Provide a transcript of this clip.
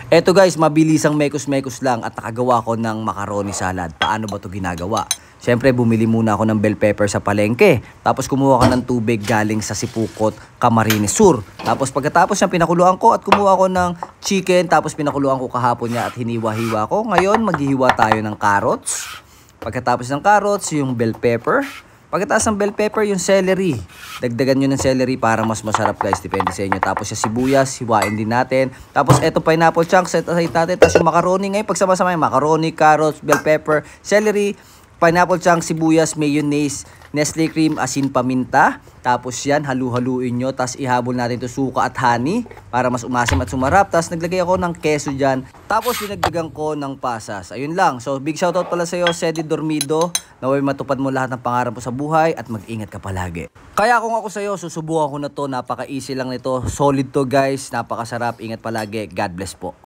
Eto guys, mabilisang mekos-mekos lang at nakagawa ko ng macaroni salad. Paano ba to ginagawa? Siyempre, bumili muna ako ng bell pepper sa palengke. Tapos kumuha ko ng tubig galing sa Sipukot, Camarines Sur. Tapos pagkatapos niya, pinakuluan ko at kumuha ko ng chicken. Tapos pinakuluan ko kahapon niya at hiniwa-hiwa ko. Ngayon, maghihiwa tayo ng carrots. Pagkatapos ng carrots, yung bell pepper. Pagkatapos ng bell pepper, yung celery. Dagdagan nyo ng celery para mas masarap guys. Depende sa inyo. Tapos yung sibuyas, hiwain din natin. Tapos eto pineapple chunks, set aside natin. Tapos yung macaroni ngayon, pagsama-sama yung macaroni, carrots, bell pepper, celery, pineapple chunks, sibuyas, mayonnaise, Nestle cream, asin, paminta. Tapos yan, halu-haluin nyo. Tapos ihabol natin ito suka at honey para mas umasim at sumarap. Tapos naglagay ako ng keso dyan. Tapos dinagdagan ko ng pasas. Ayun lang. So big shoutout pala sa iyo, Sedi Dormido. Naway matupad mo lahat ng pangarap mo sa buhay at mag-ingat ka palagi. Kaya kung ako sa iyo, susubukan ko na to. Napaka-easy lang nito. Solid to guys. Napakasarap. Ingat palagi. God bless po.